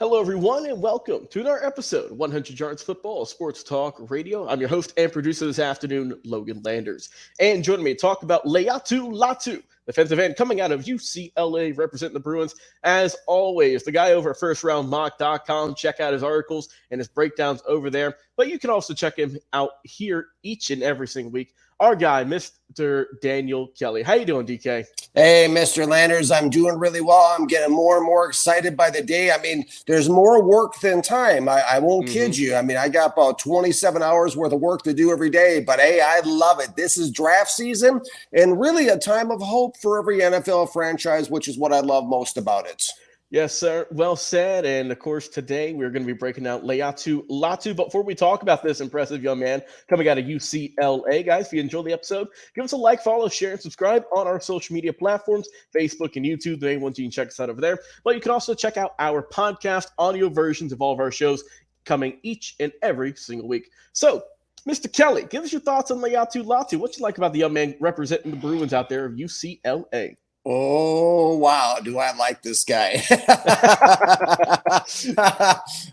Hello, everyone, and welcome to another episode of 100 Yards Football Sports Talk Radio. I'm your host and producer this afternoon, Logan Landers. And joining me to talk about Laiatu Latu, defensive end coming out of UCLA, representing the Bruins. As always, the guy over at FirstRoundMock.com. Check out his articles and his breakdowns over there. But you can also check him out here each and every single week. Our guy, Mr. Daniel Kelly. How you doing, DK? Hey, Mr. Landers, I'm doing really well. I'm getting more and more excited by the day. I mean, there's more work than time. I won't kid you. I mean, I got about 27 hours worth of work to do every day, but hey, I love it. This is draft season and really a time of hope for every NFL franchise, which is what I love most about it. Yes, sir. Well said. And of course, today we're going to be breaking out Laiatu Latu. But before we talk about this impressive young man coming out of UCLA, guys, if you enjoyed the episode, give us a like, follow, share, and subscribe on our social media platforms, Facebook and YouTube. The main ones you can check us out over there. But you can also check out our podcast audio versions of all of our shows coming each and every single week. So, Mr. Kelly, give us your thoughts on Laiatu Latu. What you like about the young man representing the Bruins out there of UCLA? Oh, wow. Do I like this guy?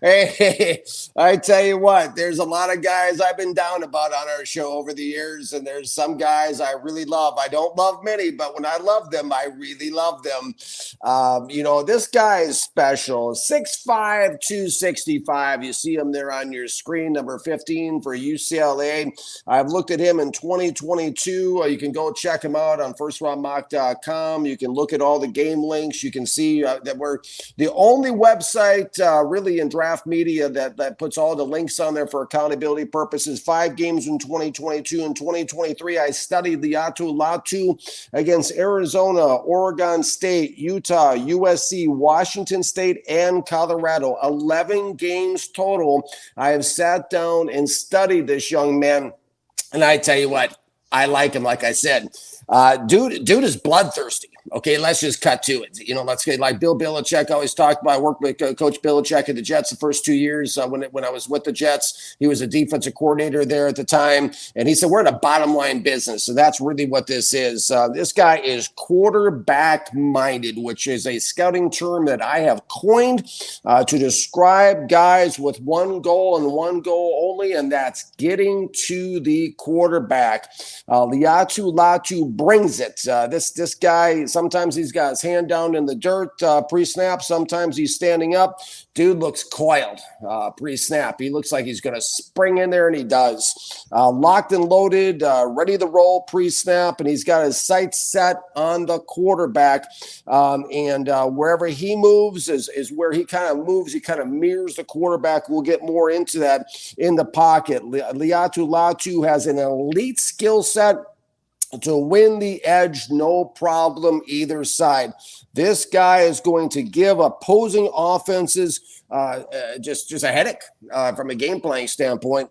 Hey, I tell you what, there's a lot of guys I've been down about on our show over the years, and there's some guys I really love. I don't love many, but when I love them, I really love them. This guy is special. 6'5", 265. You see him there on your screen, number 15 for UCLA. I've looked at him in 2022. You can go check him out on FirstRoundMock.com. You can look at all the game links. You can see that we're the only website really in draft media that puts all the links on there for accountability purposes. 5 games in 2022 and 2023. I studied Laiatu Latu against Arizona, Oregon State, Utah, USC, Washington State, and Colorado. 11 games total. I have sat down and studied this young man, and I tell you what, I like him, like I said. Dude is bloodthirsty. Okay, let's just cut to it. Let's get like Bill Belichick always talked about. I worked with Coach Belichick at the Jets the first 2 years when I was with the Jets. He was a defensive coordinator there at the time, and he said we're in a bottom line business. So that's really what this is. This guy is quarterback minded, which is a scouting term that I have coined to describe guys with one goal and one goal only, and that's getting to the quarterback. Laiatu Latu brings it. This guy. Sometimes he's got his hand down in the dirt pre-snap. Sometimes he's standing up. Dude looks coiled pre-snap. He looks like he's going to spring in there, and he does. Locked and loaded, ready to roll pre-snap, and he's got his sights set on the quarterback. And wherever he moves is where he kind of moves. He kind of mirrors the quarterback. We'll get more into that in the pocket. Laiatu Latu has an elite skill set to win the edge, no problem either side. This guy is going to give opposing offenses just a headache from a game playing standpoint.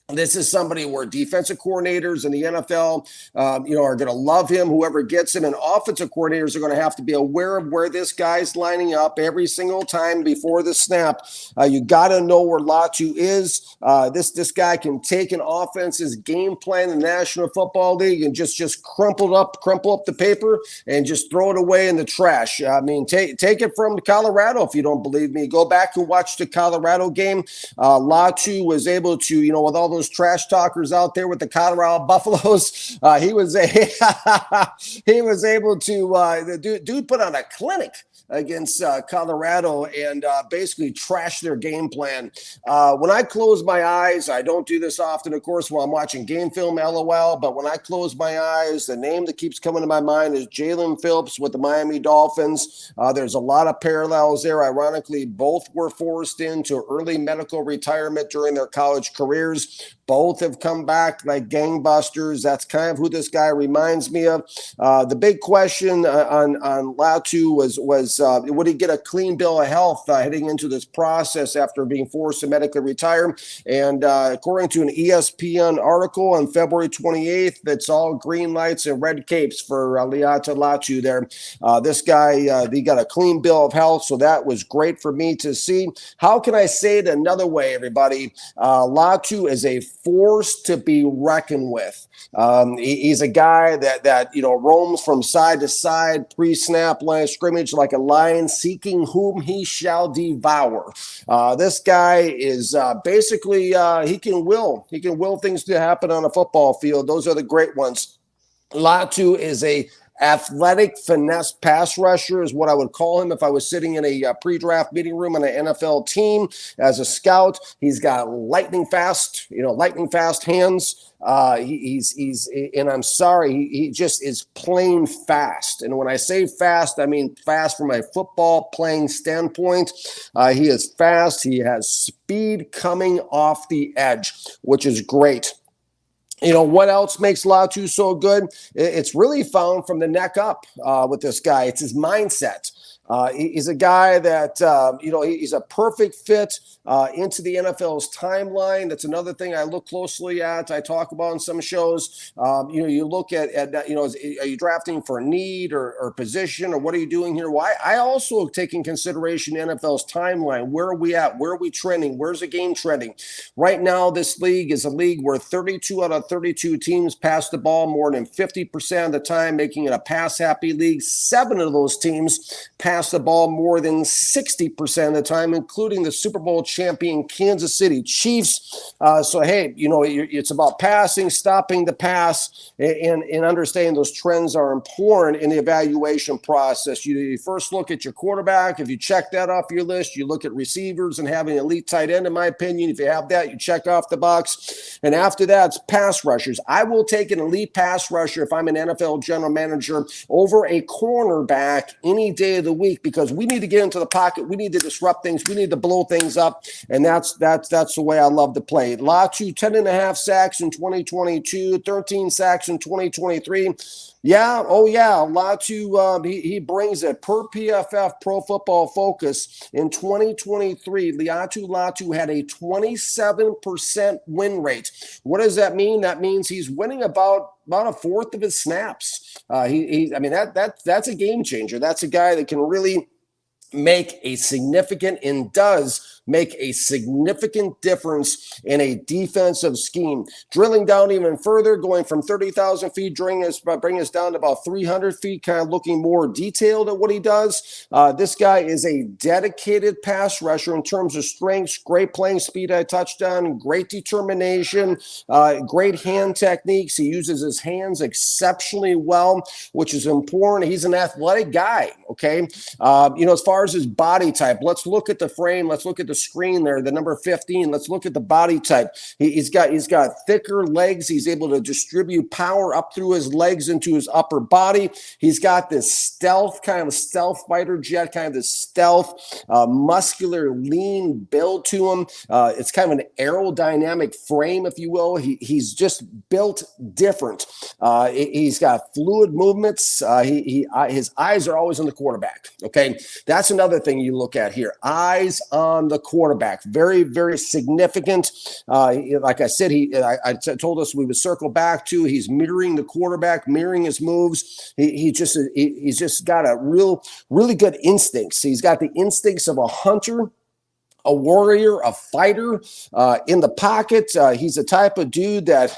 This is somebody where defensive coordinators in the NFL, are going to love him, whoever gets him, and offensive coordinators are going to have to be aware of where this guy's lining up every single time before the snap. You got to know where Latu is. This guy can take an offense's game plan in the National Football League and just crumple up the paper and just throw it away in the trash. I mean, take it from Colorado if you don't believe me. Go back and watch the Colorado game. Latu was able to, with all those trash talkers out there with the Colorado Buffaloes. He was able to the dude put on a clinic against Colorado and basically trash their game plan. When I close my eyes, I don't do this often, of course, while I'm watching game film, LOL, but when I close my eyes, the name that keeps coming to my mind is Jalen Phillips with the Miami Dolphins. There's a lot of parallels there. Ironically, both were forced into early medical retirement during their college careers. Both have come back like gangbusters. That's kind of who this guy reminds me of. The big question on Latu was would he get a clean bill of health heading into this process after being forced to medically retire? And according to an ESPN article on February 28th, it's all green lights and red capes for Laiatu Latu there. This guy, he got a clean bill of health, so that was great for me to see. How can I say it another way, everybody? Latu is a force to be reckoned with. He's a guy that roams from side to side, pre-snap line of scrimmage like a lion seeking whom he shall devour. This guy is basically he can will things to happen on a football field. Those are the great ones. Latu is a athletic finesse pass rusher is what I would call him if I was sitting in a pre-draft meeting room on an NFL team as a scout. He's got lightning fast hands. And I'm sorry, he just is plain fast. And when I say fast, I mean fast from a football playing standpoint. He is fast. He has speed coming off the edge, which is great. What else makes Latu so good? It's really found from the neck up with this guy. It's his mindset. He's a guy that, he's a perfect fit into the NFL's timeline. That's another thing I look closely at. I talk about in some shows. You look at are you drafting for need or position, or what are you doing here? Why? I also take in consideration NFL's timeline. Where are we at? Where are we trending? Where's the game trending? Right now, this league is a league where 32 out of 32 teams pass the ball more than 50% of the time, making it a pass-happy league. 7 of those teams pass the ball more than 60% of the time, including the Super Bowl champion Kansas City Chiefs. So, hey, it's about passing, stopping the pass, and understanding those trends are important in the evaluation process. You first look at your quarterback. If you check that off your list, you look at receivers and having an elite tight end, in my opinion. If you have that, you check off the box. And after that, it's pass rushers. I will take an elite pass rusher if I'm an NFL general manager over a cornerback any day of the week, because we need to get into the pocket. We need to disrupt things. We need to blow things up. And that's the way I love to play. Latu, 10.5 sacks in 2022, 13 sacks in 2023. Yeah, Latu, he brings it. Per PFF, Pro Football Focus, in 2023, Laiatu Latu had a 27% win rate. What does that mean? That means he's winning about a fourth of his snaps. That's a game changer. That's a guy that can really make a significant and does make a significant difference in a defensive scheme. Drilling down even further, going from 30,000 feet, bring us down to about 300 feet, kind of looking more detailed at what he does. This guy is a dedicated pass rusher in terms of strengths, great playing speed. I touched on, great determination, great hand techniques. He uses his hands exceptionally well, which is important. He's an athletic guy, okay? As far as his body type, let's look at the frame. Let's look at the screen there, the number 15. Let's look at the body type. He's got thicker legs. He's able to distribute power up through his legs into his upper body. He's got this stealth fighter jet, kind of this stealth, muscular, lean build to him. It's kind of an aerodynamic frame, if you will. He's just built different. He's got fluid movements. His eyes are always on the quarterback. Okay, that's another thing you look at here. Eyes on the quarterback, very, very significant. Like I said, I told us we would circle back to. He's mirroring the quarterback, mirroring his moves. He's just got a really good instincts. He's got the instincts of a hunter, a warrior, a fighter in the pocket. He's the type of dude that,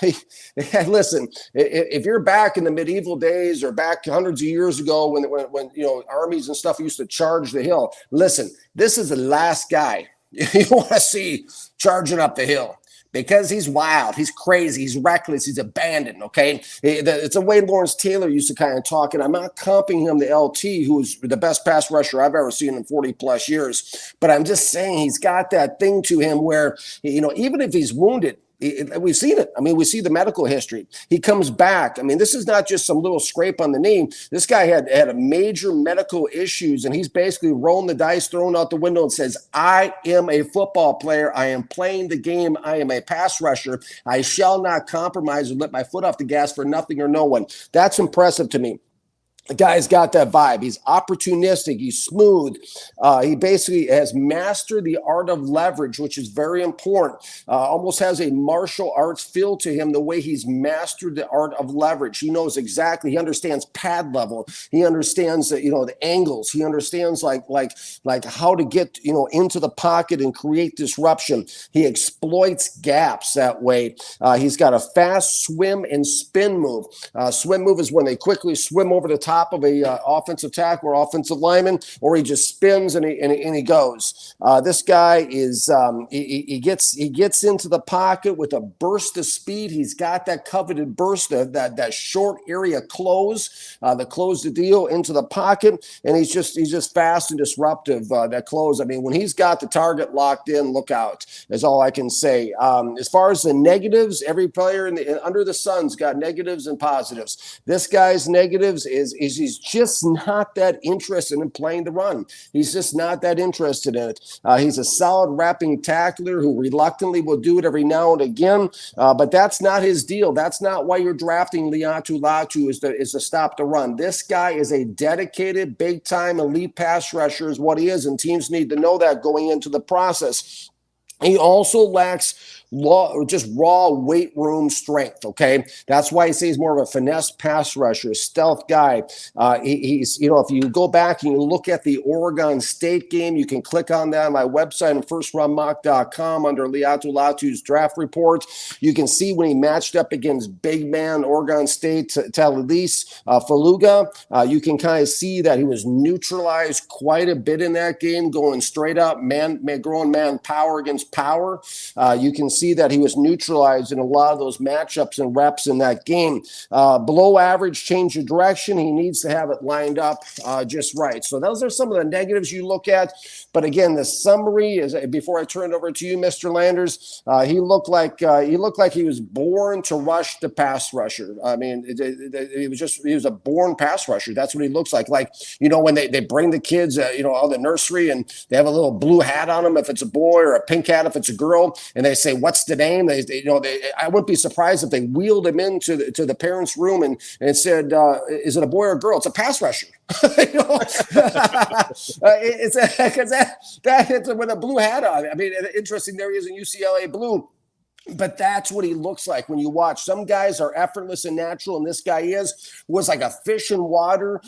listen, if you're back in the medieval days or back hundreds of years ago when armies and stuff used to charge the hill, listen, this is the last guy you want to see charging up the hill. Because he's wild, he's crazy, he's reckless, he's abandoned, okay? It's the way Lawrence Taylor used to kind of talk, and I'm not comping him to LT, who's the best pass rusher I've ever seen in 40-plus years, but I'm just saying he's got that thing to him where, even if he's wounded, we've seen it. We see the medical history. He comes back. This is not just some little scrape on the knee. This guy had a major medical issues, and he's basically rolling the dice, throwing out the window, and says, I am a football player. I am playing the game. I am a pass rusher. I shall not compromise or let my foot off the gas for nothing or no one. That's impressive to me. The guy's got that vibe. He's opportunistic. He's smooth. He basically has mastered the art of leverage, which is very important. Almost has a martial arts feel to him, the way he's mastered the art of leverage. He knows exactly. He understands pad level. He understands the angles. He understands like how to get into the pocket and create disruption. He exploits gaps that way. He's got a fast swim and spin move. Swim move is when they quickly swim over the top top of a offensive tackle or offensive lineman, or he just spins and he goes. This guy is he gets into the pocket with a burst of speed. He's got that coveted burst, that short area close, that close the deal into the pocket, and he's just fast and disruptive. That close. I mean, when he's got the target locked in, look out. Is all I can say. As far as the negatives, every player under the sun's got negatives and positives. This guy's negatives is he's just not that interested in playing the run. He's just not that interested in it. He's a solid wrapping tackler who reluctantly will do it every now and again, but that's not his deal. That's not why you're drafting Laiatu Latu is to stop the run. This guy is a dedicated, big-time elite pass rusher is what he is, and teams need to know that going into the process. He also lacks just raw weight room strength, okay? That's why he says he's more of a finesse pass rusher, stealth guy. He's, if you go back and you look at the Oregon State game, you can click on that on my website at firstrunmock.com under Laiatu Latu's draft report. You can see when he matched up against big man Oregon State Taladis Faluga, you can kind of see that he was neutralized quite a bit in that game, going straight up growing man power against power. You can see that he was neutralized in a lot of those matchups and reps in that game. Below average change of direction. He needs to have it lined up just right. So those are some of the negatives you look at. But again, the summary is, before I turn it over to you, Mr. Landers, he looked like he was born to rush the pass rusher. I mean, he was a born pass rusher. That's what he looks like. Like, when they bring the kids, out of the nursery and they have a little blue hat on them if it's a boy or a pink hat if it's a girl, and they say, "What's the name?" I wouldn't be surprised if they wheeled him into the parents' room and said, "Is it a boy or a girl?" It's a pass rusher. It's because that hits him with a blue hat on. I mean, interesting. There he is in UCLA blue. But that's what he looks like when you watch. Some guys are effortless and natural, and this guy was like a fish in water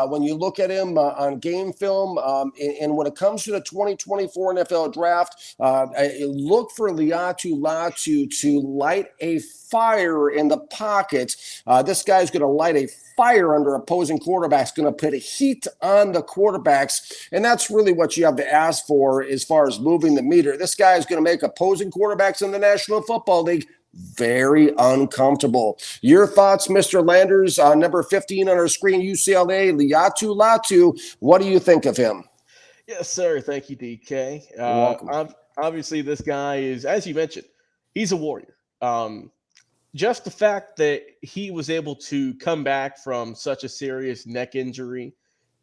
when you look at him on game film. And when it comes to the 2024 NFL draft, look for Laiatu Latu to light a fire in the pocket. This guy's going to light a fire under opposing quarterbacks, going to put a heat on the quarterbacks, and that's really what you have to ask for as far as moving the meter. This guy is going to make opposing quarterbacks in the National Football League very uncomfortable. Your thoughts, Mr. Landers, number 15 on our screen, UCLA, Laiatu Latu. What do you think of him? Yes, sir. Thank you, DK. You're welcome. Obviously, this guy is, as you mentioned, he's a warrior. Just the fact that he was able to come back from such a serious neck injury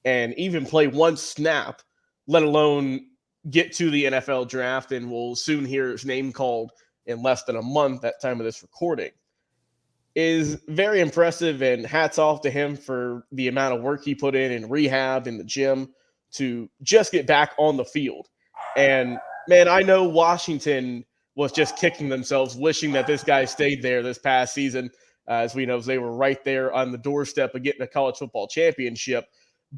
and even play one snap, let alone get to the NFL draft, and we'll soon hear his name called in less than a month at time of this recording, is very impressive, and hats off to him for the amount of work he put in rehab in the gym to just get back on the field. And man, I know Washington was just kicking themselves, wishing that this guy stayed there this past season. As we know, they were right there on the doorstep of getting a college football championship.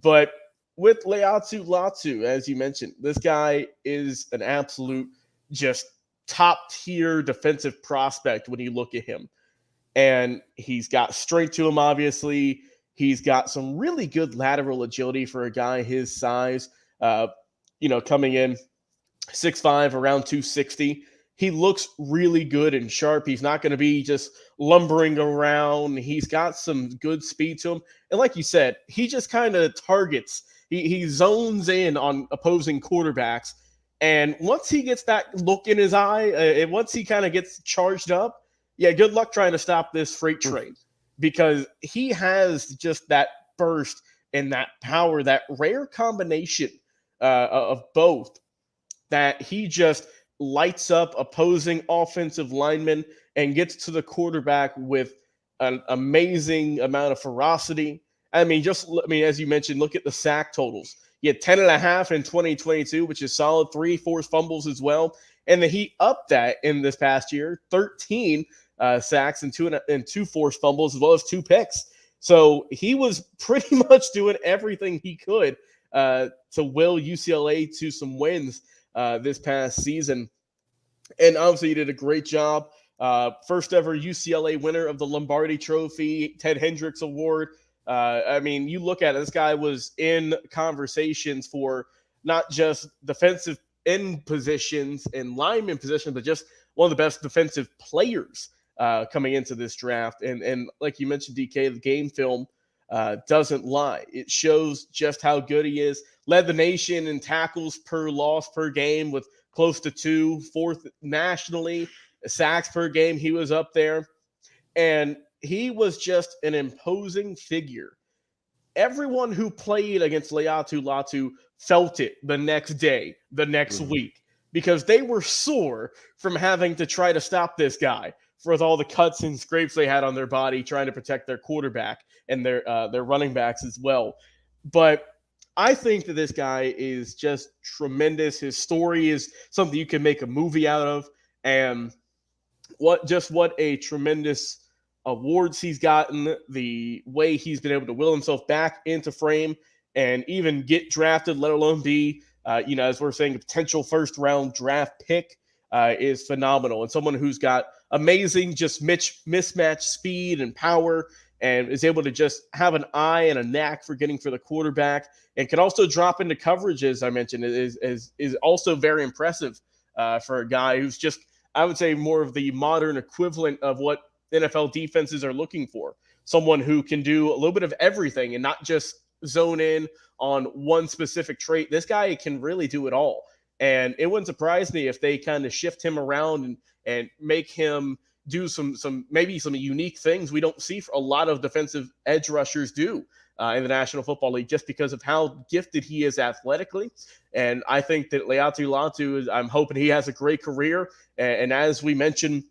But with Laiatu Latu, as you mentioned, this guy is an absolute just top-tier defensive prospect when you look at him. And he's got strength to him, obviously. He's got some really good lateral agility for a guy his size, coming in 6'5", around 260. He looks really good and sharp. He's not going to be just lumbering around. He's got some good speed to him. And like you said, he just kind of targets. He zones in on opposing quarterbacks. And once he gets that look in his eye, and once he kind of gets charged up, yeah, good luck trying to stop this freight train, because he has just that burst and that power, that rare combination of both, that he just lights up opposing offensive linemen and gets to the quarterback with an amazing amount of ferocity. I mean, as you mentioned, look at the sack totals. He had 10.5 in 2022, which is solid, 3 forced fumbles as well. And then he upped that in this past year, 13 sacks and two forced fumbles, as well as 2 picks. So he was pretty much doing everything he could to will UCLA to some wins this past season. And obviously he did a great job. First ever UCLA winner of the Lombardi Trophy, Ted Hendricks Award. I mean, you look at it, this guy was in conversations for not just defensive end positions and lineman positions, but just one of the best defensive players coming into this draft. And like you mentioned, DK, the game film doesn't lie. It shows just how good he is. Led the nation in tackles per loss per game with close to two, fourth nationally. Sacks per game, he was up there. And he was just an imposing figure. Everyone who played against Laiatu Latu felt it the next day, the next week, because they were sore from having to try to stop this guy for all the cuts and scrapes they had on their body trying to protect their quarterback and their running backs as well. But I think that this guy is just tremendous. His story is something you can make a movie out of, and what a tremendous awards he's gotten, the way he's been able to will himself back into frame and even get drafted, let alone be, as we're saying, a potential first round draft pick is phenomenal. And someone who's got amazing, just mismatched speed and power and is able to just have an eye and a knack for getting for the quarterback and can also drop into coverage, as I mentioned, is also very impressive for a guy who's just, I would say, more of the modern equivalent of what NFL defenses are looking for. Someone who can do a little bit of everything and not just zone in on one specific trait. This guy can really do it all. And it wouldn't surprise me if they kind of shift him around and make him do some unique things we don't see a lot of defensive edge rushers do in the National Football League, just because of how gifted he is athletically. And I think that Laiatu Latu, I'm hoping he has a great career. And as we mentioned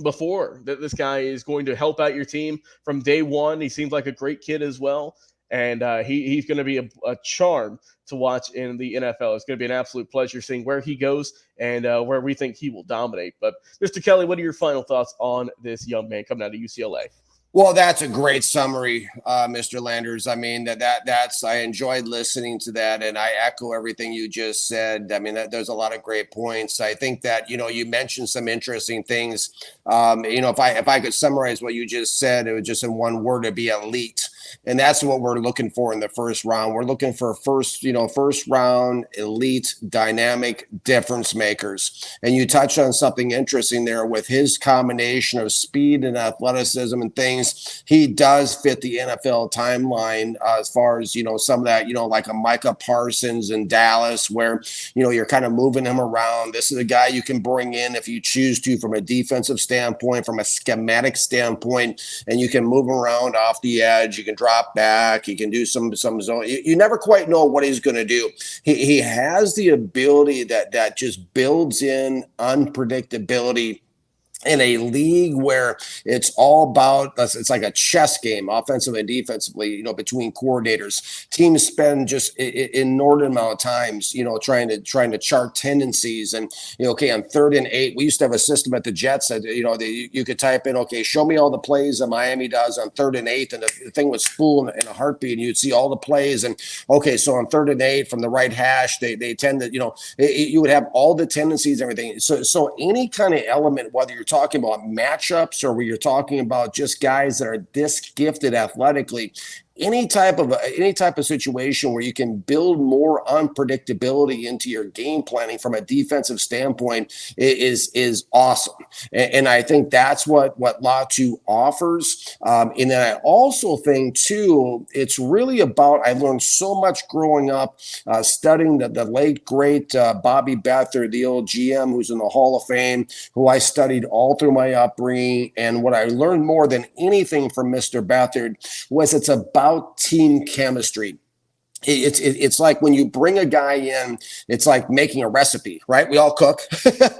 before, that this guy is going to help out your team from day one. He seems like a great kid as well. And he's going to be a charm to watch in the NFL. It's going to be an absolute pleasure seeing where he goes and where we think he will dominate. But Mr. Kelly, what are your final thoughts on this young man coming out of UCLA? Well, that's a great summary, Mr. Landers. I mean, that's I enjoyed listening to that, and I echo everything you just said. I mean, there's a lot of great points. I think that you mentioned some interesting things. If I could summarize what you just said, it was just in one word: to be elite. And that's what we're looking for in the first round. We're looking for first round elite, dynamic difference makers. And you touched on something interesting there with his combination of speed and athleticism and things. He does fit the NFL timeline as far as some of that, like a Micah Parsons in Dallas, where you're kind of moving him around. This is a guy you can bring in if you choose to, from a defensive standpoint, from a schematic standpoint, and you can move him around off the edge. You can drop back. He can do some zone. You never quite know what he's going to do. He has the ability that just builds in unpredictability in a league where it's all about, it's like a chess game, offensively and defensively, between coordinators. Teams spend just inordinate amount of times, trying to chart tendencies. And, okay, on 3rd and 8, we used to have a system at the Jets that, you could type in, okay, show me all the plays that Miami does on 3rd and 8, and the thing would spool in a heartbeat, and you'd see all the plays. And, okay, so on 3rd and 8 from the right hash, they tend to, you would have all the tendencies, everything. So any kind of element, whether you're talking about matchups or where you're talking about just guys that are this gifted athletically, any type of situation where you can build more unpredictability into your game planning from a defensive standpoint is awesome. And I think that's what Latu offers. And then I also think too, it's really about, I learned so much growing up, studying the late great Bobby Beathard, the old GM who's in the Hall of Fame, who I studied all through my upbringing. And what I learned more than anything from Mr. Beathard was it's about team chemistry. It's like when you bring a guy in, it's like making a recipe, right? We all cook, and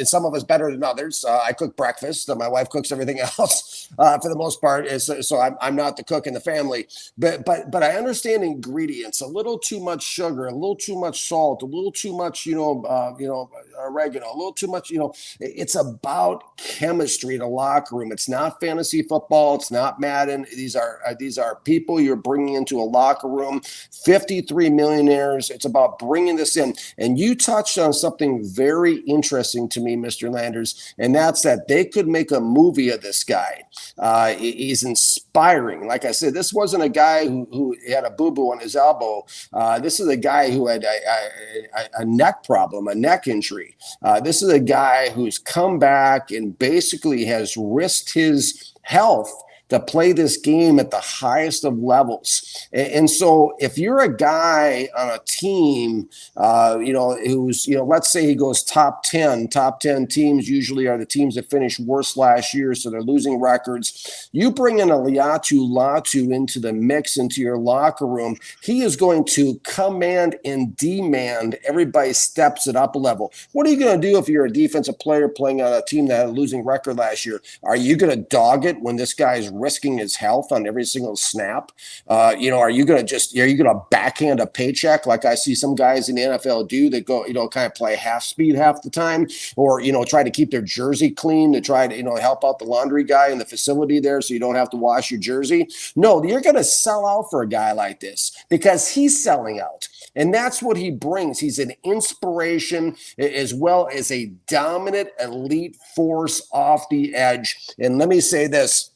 some of us better than others. I cook breakfast. My wife cooks everything else for the most part. So I'm not the cook in the family, but I understand ingredients. A little too much sugar, a little too much salt, a little too much, oregano, a little too much. It's about chemistry in a locker room. It's not fantasy football. It's not Madden. These are people you're bringing into a locker room. 53 millionaires. It's about bringing this in. And you touched on something very interesting to me, Mr. Landers, and that's that they could make a movie of this guy. He's inspiring. Like I said, this wasn't a guy who had a boo-boo on his elbow. This is a guy who had a neck problem, a neck injury. This is a guy who's come back and basically has risked his health to play this game at the highest of levels. And so if you're a guy on a team, who's, let's say he goes top 10 teams usually are the teams that finished worst last year, so they're losing records. You bring in a Laiatu Latu into the mix, into your locker room, he is going to command and demand everybody steps it up a level. What are you going to do if you're a defensive player playing on a team that had a losing record last year? Are you going to dog it when this guy's risking his health on every single snap? Are you going to backhand a paycheck like I see some guys in the NFL do that go, kind of play half speed half the time, or, try to keep their jersey clean to try to, help out the laundry guy in the facility there so you don't have to wash your jersey? No, you're going to sell out for a guy like this because he's selling out. And that's what he brings. He's an inspiration as well as a dominant elite force off the edge. And let me say this.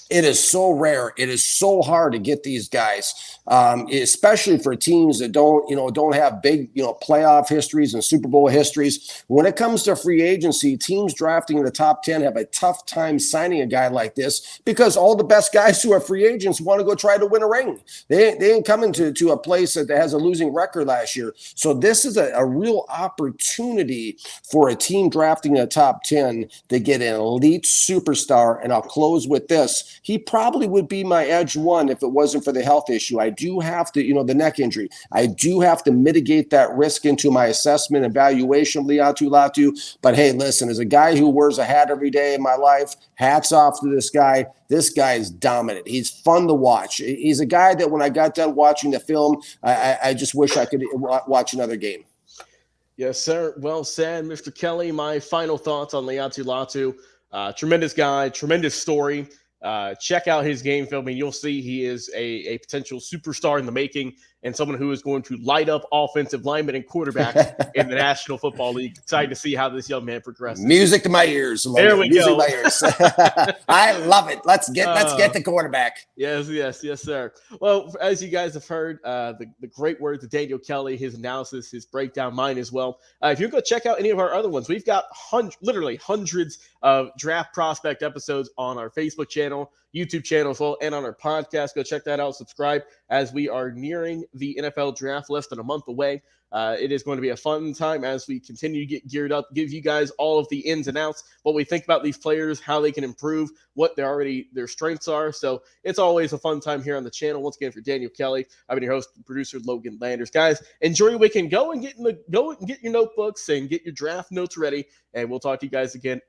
It is so rare. It is so hard to get these guys, especially for teams that don't have big, playoff histories and Super Bowl histories. When it comes to free agency, teams drafting in the top 10 have a tough time signing a guy like this because all the best guys who are free agents want to go try to win a ring. They ain't coming to a place that has a losing record last year. So this is a real opportunity for a team drafting in the top 10 to get an elite superstar. And I'll close with this. He probably would be my edge one if it wasn't for the health issue. I do have to, the neck injury. I do have to mitigate that risk into my assessment and evaluation of Laiatu Latu. But hey, listen, as a guy who wears a hat every day in my life, hats off to this guy. This guy is dominant. He's fun to watch. He's a guy that when I got done watching the film, I just wish I could watch another game. Yes, sir. Well said, Mr. Kelly. My final thoughts on Laiatu Latu. Tremendous guy, tremendous story. Check out his game film, and you'll see he is a potential superstar in the making and someone who is going to light up offensive linemen and quarterbacks in the National Football League. Excited to see how this young man progresses. Music to my ears. There we go. To my ears. I love it. Let's get the quarterback. Yes, sir. Well, as you guys have heard, the great words of Daniel Kelly, his analysis, his breakdown, mine as well. If you go check out any of our other ones, we've got literally hundreds of draft prospect episodes on our Facebook channel, YouTube channel as well, and on our podcast. Go check that out. Subscribe as we are nearing the NFL draft less than a month away. It is going to be a fun time as we continue to get geared up, give you guys all of the ins and outs, what we think about these players, how they can improve, what their strengths are. So it's always a fun time here on the channel. Once again, for Daniel Kelly, I've been your host and producer, Logan Landers. Guys, enjoy your weekend. Go and get your notebooks and get your draft notes ready, and we'll talk to you guys again